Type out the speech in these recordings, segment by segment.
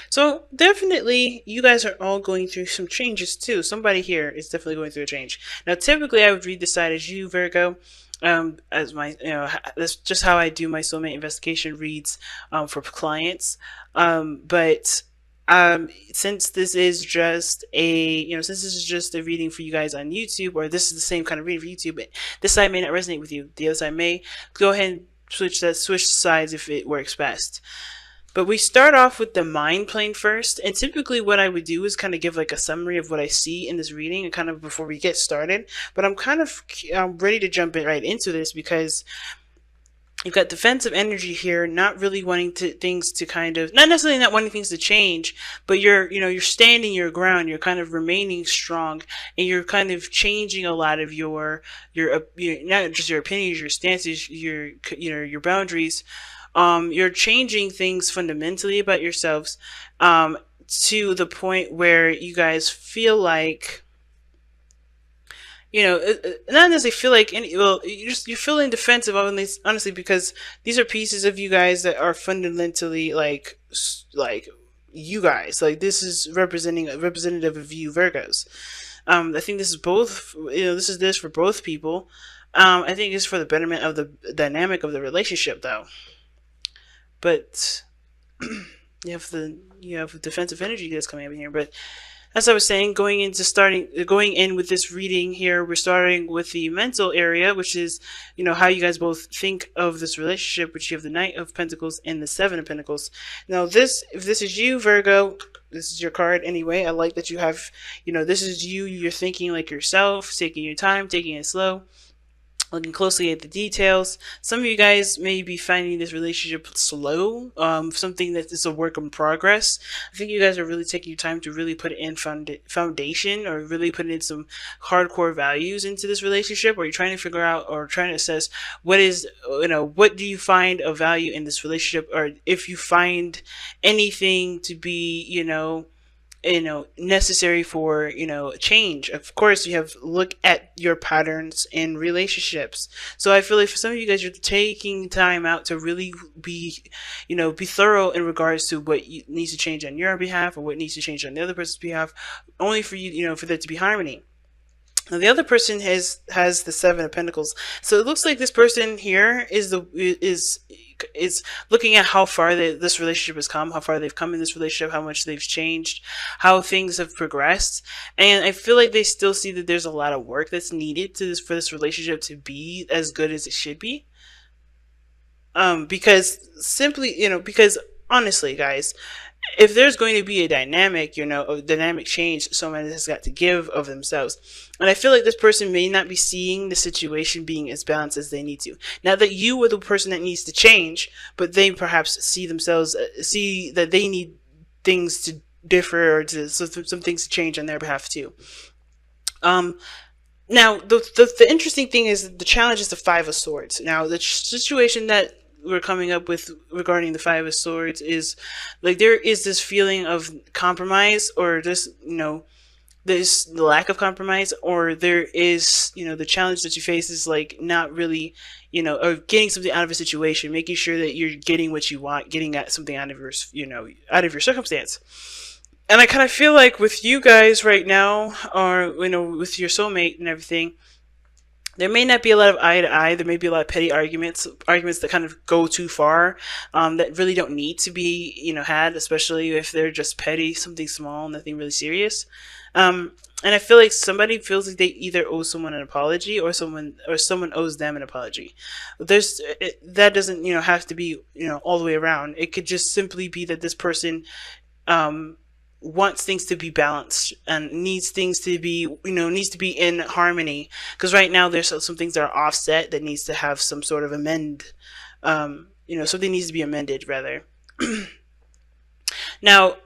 So definitely, you guys are all going through some changes too. Somebody here is definitely going through a change. Now, typically, I would read this side as you, Virgo, as my, that's just how I do my soulmate investigation reads, for clients. But since this is just since this is just a reading for you guys on YouTube, or this is the same kind of reading for YouTube, but this side may not resonate with you. The other side may. Go ahead and switch sides if it works best. But we start off with the mind plane first, and typically what I would do is kind of give like a summary of what I see in this reading, and kind of before we get started. But I'm kind of ready to jump in right into this because you've got defensive energy here, not really wanting things to kind of, not necessarily not wanting things to change, but you're standing your ground, you're kind of remaining strong, and you're kind of changing a lot of your not just your opinions, your stances, your boundaries. You're changing things fundamentally about yourselves, to the point where you guys feel like, not necessarily feel like any, well, you're feeling defensive, honestly, because these are pieces of you guys that are fundamentally like you guys. Like, this is representative of you, Virgos. I think this is both, this for both people. I think it's for the betterment of the dynamic of the relationship, though. But you have defensive energy that's coming up in here. But as I was saying, going in with this reading here, we're starting with the mental area, which is, how you guys both think of this relationship, which you have the Knight of Pentacles and the Seven of Pentacles. Now, if this is you, Virgo, this is your card anyway. I like that you have, this is you. You're thinking like yourself, taking your time, taking it slow, looking closely at the details. Some of you guys may be finding this relationship slow, something that is a work in progress. I think you guys are really taking your time to really put in foundation, or really put in some hardcore values into this relationship, or you're trying to figure out or trying to assess what do you find of value in this relationship, or if you find anything to be, necessary for change. Of course, you have look at your patterns in relationships. So I feel like for some of you guys, you're taking time out to really be thorough in regards to what needs to change on your behalf, or what needs to change on the other person's behalf, only for for there to be harmony. Now, the other person has the Seven of Pentacles, so it looks like this person here is looking at how far this relationship has come, how far they've come in this relationship, how much they've changed, how things have progressed, and I feel like they still see that there's a lot of work that's needed for this relationship to be as good as it should be. Because honestly, guys, if there's going to be a dynamic change, someone has got to give of themselves. And I feel like this person may not be seeing the situation being as balanced as they need to. Not that you are the person that needs to change, but they perhaps see that they need things to differ, or some things to change on their behalf too. Now, the interesting thing is the challenge is the Five of Swords. Now, the situation that we're coming up with regarding the Five of Swords is like there is this feeling of compromise, or this this lack of compromise, or there is the challenge that you face is like not really or getting something out of a situation, making sure that you're getting what you want, getting at something out of your out of your circumstance. And I kind of feel like with you guys right now, or with your soulmate and everything, there may not be a lot of eye to eye. There may be a lot of petty arguments that kind of go too far, that really don't need to be, had, especially if they're just petty, something small, nothing really serious. And I feel like somebody feels like they either owe someone an apology, or someone owes them an apology. That doesn't, have to be, all the way around. It could just simply be that this person, wants things to be balanced and needs things to be in harmony, because right now there's some things that are offset that needs to have some sort of something needs to be amended, rather. Now,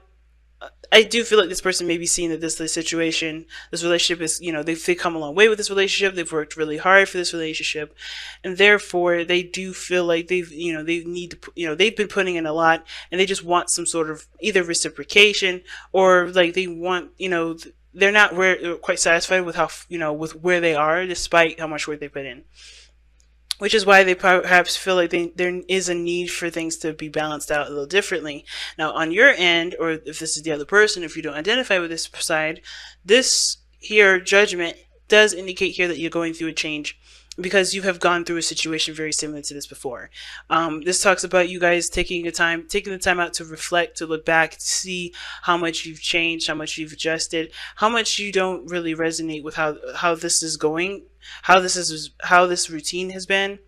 I do feel like this person may be seeing that this relationship is, they've come a long way with this relationship. They've worked really hard for this relationship, and therefore they do feel like they need to, they've been putting in a lot, and they just want some sort of either reciprocation, or like they want, they're not quite satisfied with how, with where they are, despite how much work they put in. which is why they perhaps feel like there is a need for things to be balanced out a little differently. Now, on your end, or if this is the other person, if you don't identify with this side, this here judgment does indicate here that you're going through a change because you have gone through a situation very similar to this before. This talks about you guys taking the time out to reflect, to look back, to see how much you've changed, how much you've adjusted, how much you don't really resonate with how this is going, how this routine has been,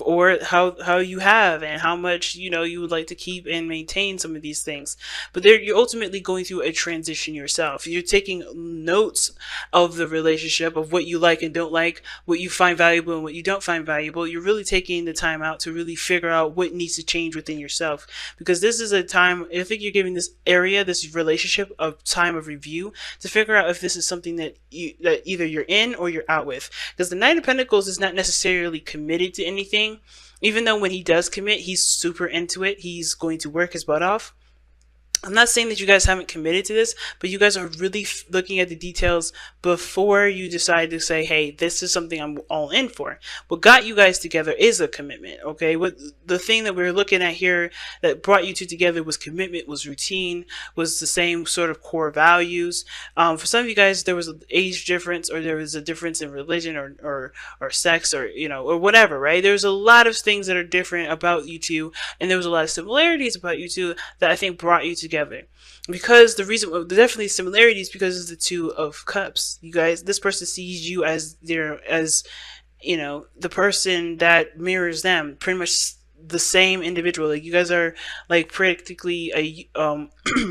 or how you have, and how much you would like to keep and maintain some of these things. But there, you're ultimately going through a transition yourself. You're taking notes of the relationship, of what you like and don't like, what you find valuable and what you don't find valuable. You're really taking the time out to really figure out what needs to change within yourself, because this is a time, I think you're giving this area, this relationship, a time of review to figure out if this is something that either you're in or you're out with. Because the Knight of Pentacles is not necessarily committed to anything, even though when he does commit, he's super into it. He's going to work his butt off. I'm not saying that you guys haven't committed to this, but you guys are really looking at the details before you decide to say, hey, this is something I'm all in for. What got you guys together is a commitment, okay? What the thing that we're looking at here that brought you two together was commitment, was routine, was the same sort of core values. For some of you guys, there was an age difference, or there was a difference in religion, or sex, or or whatever, right? There's a lot of things that are different about you two, and there was a lot of similarities about you two that I think brought you together. Because the reason, definitely similarities, because of the Two of Cups. You guys, this person sees you as the person that mirrors them, pretty much the same individual. Like, you guys are like practically a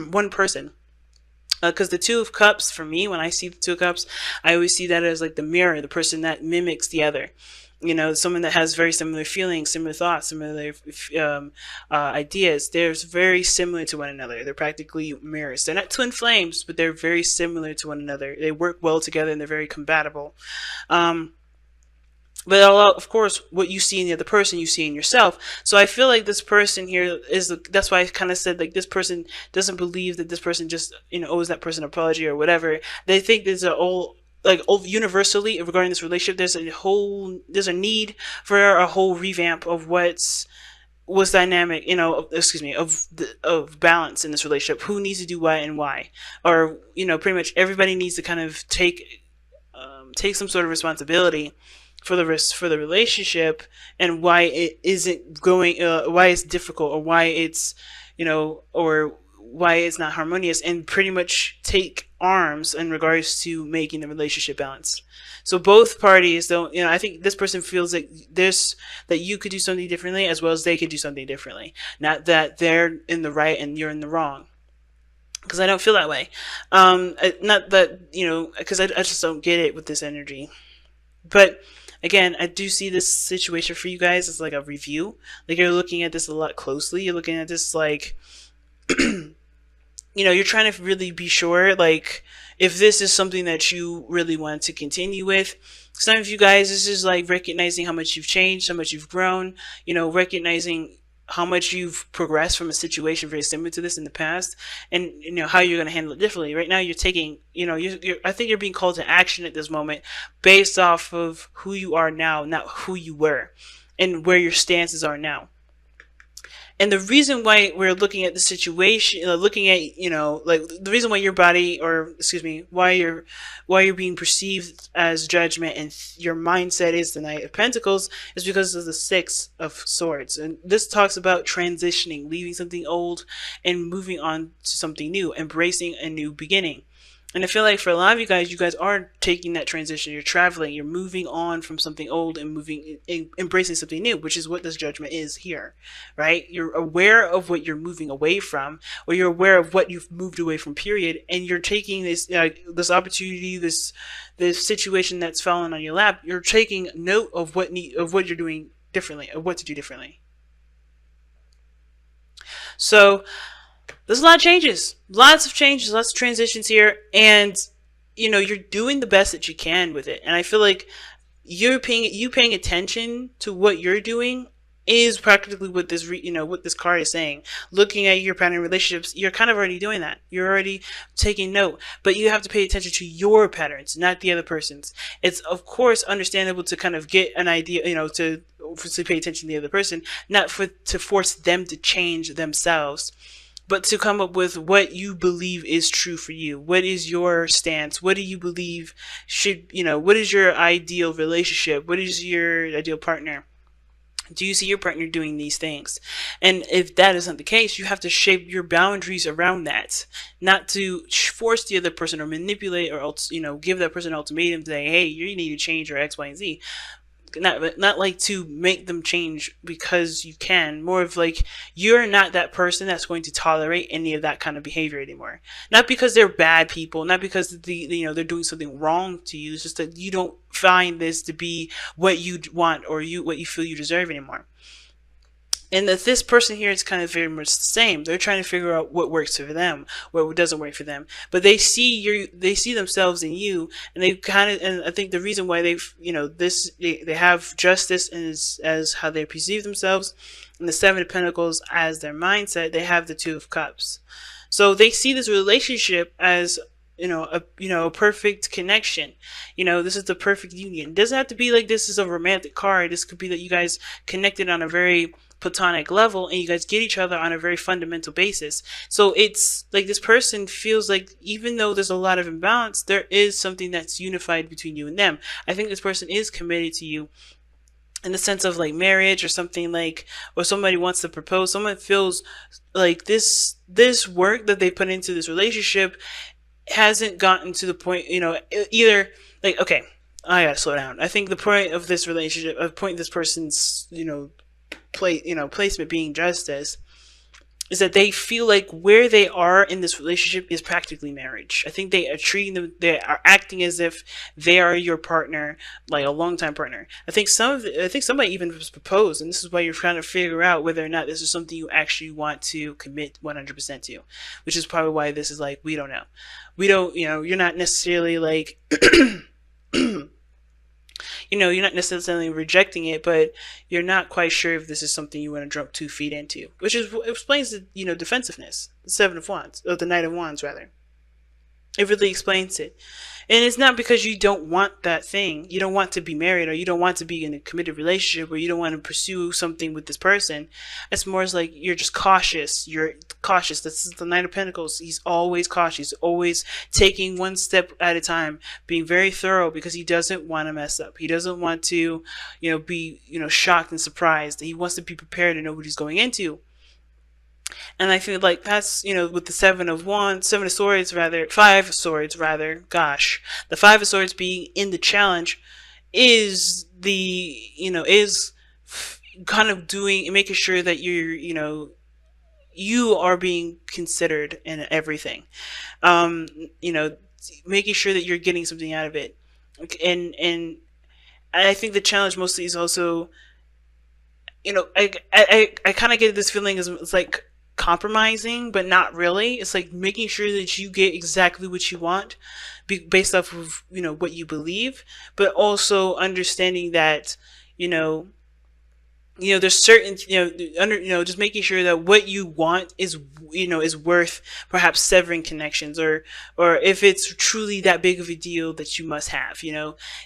one person. Because the Two of Cups, for me, when I see the Two of Cups, I always see that as like the mirror, the person that mimics the other. Someone that has very similar feelings, similar thoughts, similar ideas. They're very similar to one another. They're practically mirrors. They're not twin flames, but they're very similar to one another. They work well together, and they're very compatible. But of course, what you see in the other person, you see in yourself. So I feel like this person here that's why I kind of said, like, this person doesn't believe that this person just, owes that person an apology or whatever. They think there's universally regarding this relationship, there's a need for a whole revamp of was dynamic, of balance in this relationship. Who needs to do what and why, or pretty much everybody needs to kind of take some sort of responsibility for the relationship, and why it isn't going, why it's difficult, or why it's or why it's not harmonious, and pretty much take arms in regards to making the relationship balanced. So both parties don't, I think this person feels like that you could do something differently, as well as they could do something differently. Not that they're in the right and you're in the wrong, because I don't feel that way. Not that, because I just don't get it with this energy. But again, I do see this situation for you guys as like a review. Like, you're looking at this a lot closely. You're looking at this like, you're trying to really be sure, like, if this is something that you really want to continue with. Some of you guys, this is like recognizing how much you've changed, how much you've grown, recognizing how much you've progressed from a situation very similar to this in the past, and how you're going to handle it differently. Right now, you're taking, I think you're being called to action at this moment based off of who you are now, not who you were, and where your stances are now. And the reason why we're looking at the situation, looking at, like, the reason why your body, or excuse me, why you're being perceived as judgment and your mindset is the Knight of Pentacles, is because of the Six of Swords. And this talks about transitioning, leaving something old and moving on to something new, embracing a new beginning. And I feel like for a lot of you guys are taking that transition. You're traveling, you're moving on from something old and embracing something new, which is what this judgment is here, right? You're aware of what you're moving away from, or you're aware of what you've moved away from, period. And you're taking this opportunity, this situation that's fallen on your lap. You're taking note of what you're doing differently, of what to do differently. So there's a lot of changes, lots of changes, lots of transitions here, and you're doing the best that you can with it. And I feel like you paying attention to what you're doing is practically what this what this card is saying. Looking at your pattern relationships, you're kind of already doing that. You're already taking note, but you have to pay attention to your patterns, not the other person's. It's of course understandable to kind of get an idea, to pay attention to the other person, not to force them to change themselves, but to come up with what you believe is true for you. What is your stance? What do you believe what is your ideal relationship? What is your ideal partner? Do you see your partner doing these things? And if that isn't the case, you have to shape your boundaries around that, not to force the other person or manipulate or else, give that person an ultimatum, say, hey, you need to change your X, Y, and Z. Not like to make them change because you can. More of like, you're not that person that's going to tolerate any of that kind of behavior anymore. Not because they're bad people, not because they're doing something wrong to you. It's just that you don't find this to be what you want or what you feel you deserve anymore. And that this person here is kind of very much the same. They're trying to figure out what works for them, what doesn't work for them. But they see themselves in you, and and I think the reason why they have justice as how they perceive themselves, and the Seven of Pentacles as their mindset. They have the Two of Cups, so they see this relationship as a perfect connection. This is the perfect union. It doesn't have to be like this is a romantic card. This could be that you guys connected on a very platonic level and you guys get each other on a very fundamental basis. So it's like this person feels like even though there's a lot of imbalance, there is something that's unified between you and them. I think this person is committed to you in the sense of like marriage or something, like, or somebody wants to propose. Someone feels like this work that they put into this relationship hasn't gotten to the point, either like, okay, I gotta slow down. I think the point of this relationship, this person's, placement being justice, is that they feel like where they are in this relationship is practically marriage. I think they are acting as if they are your partner, like a longtime partner. I think somebody even proposed, and this is why you're trying to figure out whether or not this is something you actually want to commit 100% to, which is probably why this is like, we don't know. You're not necessarily like, you're not necessarily rejecting it, but you're not quite sure if this is something you want to jump 2 feet into, which explains the, defensiveness, the Seven of Wands, or the Knight of Wands, rather. It really explains it. And it's not because you don't want that thing. You don't want to be married, or you don't want to be in a committed relationship, or you don't want to pursue something with this person. It's more as like you're just cautious. You're cautious. This is the Knight of Pentacles. He's always cautious, always taking one step at a time, being very thorough because he doesn't want to mess up. He doesn't want to, be, shocked and surprised. He wants to be prepared to know what he's going into. And I feel like that's, with the Five of Swords rather, gosh, the Five of Swords being in the challenge is kind of making sure that you are being considered in everything. Making sure that you're getting something out of it. And I think the challenge mostly is also, I kind of get this feeling as it's like compromising, but not really. It's like making sure that you get exactly what you want based off of, what you believe, but also understanding that, there's certain, just making sure that what you want is worth perhaps severing connections, or if it's truly that big of a deal that you must have,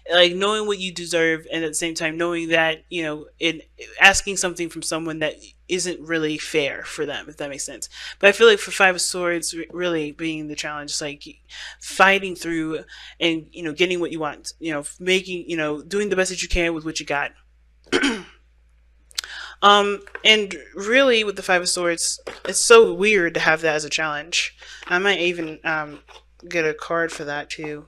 like knowing what you deserve, and at the same time knowing that, in asking something from someone that isn't really fair for them, if that makes sense. But I feel like for Five of Swords really being the challenge, it's like fighting through and, getting what you want, making, doing the best that you can with what you got. And really with the Five of Swords, it's so weird to have that as a challenge. I might even get a card for that too,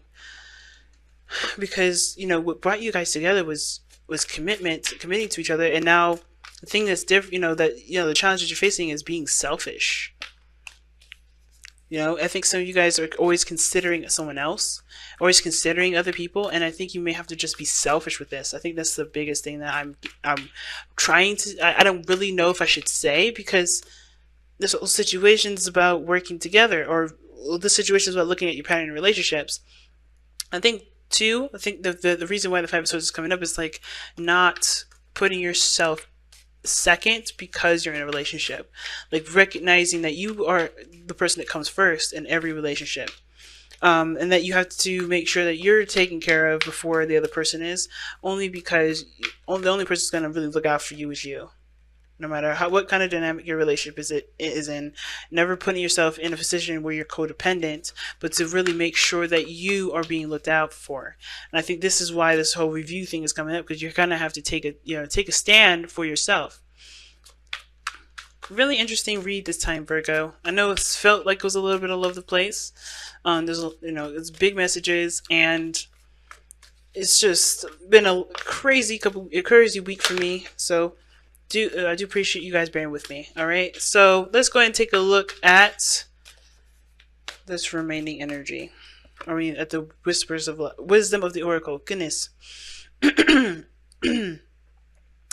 because what brought you guys together was committing to each other. And now the thing that's different, the challenge that you're facing is being selfish. I think some of you guys are always considering someone else, always considering other people, and I think you may have to just be selfish with this. I think that's the biggest thing that I'm trying to. I don't really know if I should say, because this whole situation is about working together, or this situation is about looking at your pattern in relationships. I think the reason why the Five of Swords is coming up is like not putting yourself second because you're in a relationship. Like recognizing that you are the person that comes first in every relationship. And that you have to make sure that you're taken care of before the other person is, only because the only person that's going to really look out for you is you. No matter what kind of dynamic your relationship is in, never putting yourself in a position where you're codependent, but to really make sure that you are being looked out for. And I think this is why this whole review thing is coming up, because you're gonna have to take a stand for yourself. Really interesting read this time, Virgo. I know it felt like it was a little bit all over the place. It's big messages, and it's just been a crazy week for me. So I do appreciate you guys bearing with me. All right, so let's go ahead and take a look at this remaining energy. I mean, at the whispers of wisdom of the oracle. Goodness.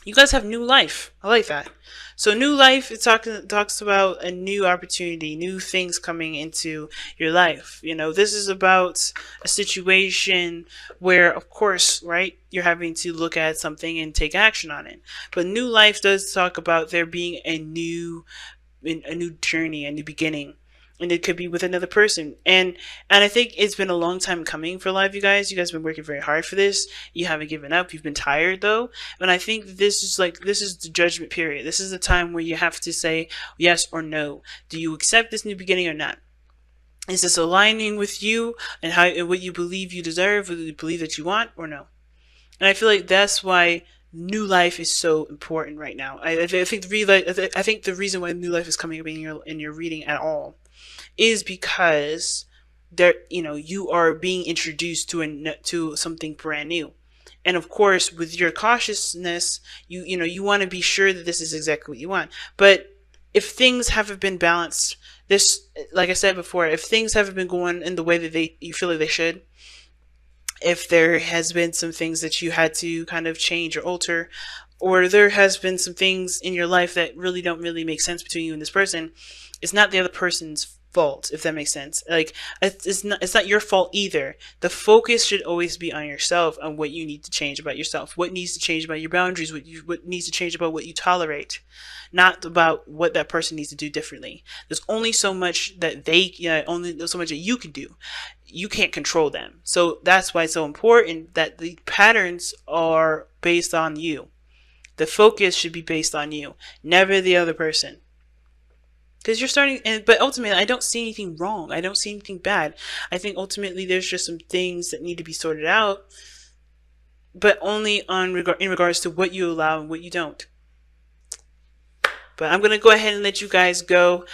You guys have new life. I like that. So new life, it talks about a new opportunity, new things coming into your life. This is about a situation where, of course, right, you're having to look at something and take action on it. But new life does talk about there being a new journey, a new beginning. And it could be with another person. And I think it's been a long time coming for a lot of you guys. You guys have been working very hard for this. You haven't given up. You've been tired, though. And I think this is the judgment period. This is the time where you have to say yes or no. Do you accept this new beginning or not? Is this aligning with you and what you believe you deserve, what you believe that you want, or no? And I feel like that's why new life is so important right now. I think the reason why new life is coming up in your reading at all is because you are being introduced to something brand new. And of course, with your cautiousness, you want to be sure that this is exactly what you want. But if things haven't been balanced, like I said before, if things haven't been going in the way that you feel like they should, if there has been some things that you had to kind of change or alter, or there has been some things in your life that really don't really make sense between you and this person, it's not the other person's fault, if that makes sense. Like, it's not your fault either. The focus should always be on yourself, on what you need to change about yourself, what needs to change about your boundaries, what needs to change about what you tolerate, not about what that person needs to do differently. There's only so much that only so much that you can do. You can't control them. So that's why it's so important that the patterns are based on you. The focus should be based on you, never the other person. Because you're starting, but ultimately, I don't see anything wrong. I don't see anything bad. I think ultimately there's just some things that need to be sorted out, but only in regards to what you allow and what you don't. But I'm going to go ahead and let you guys go.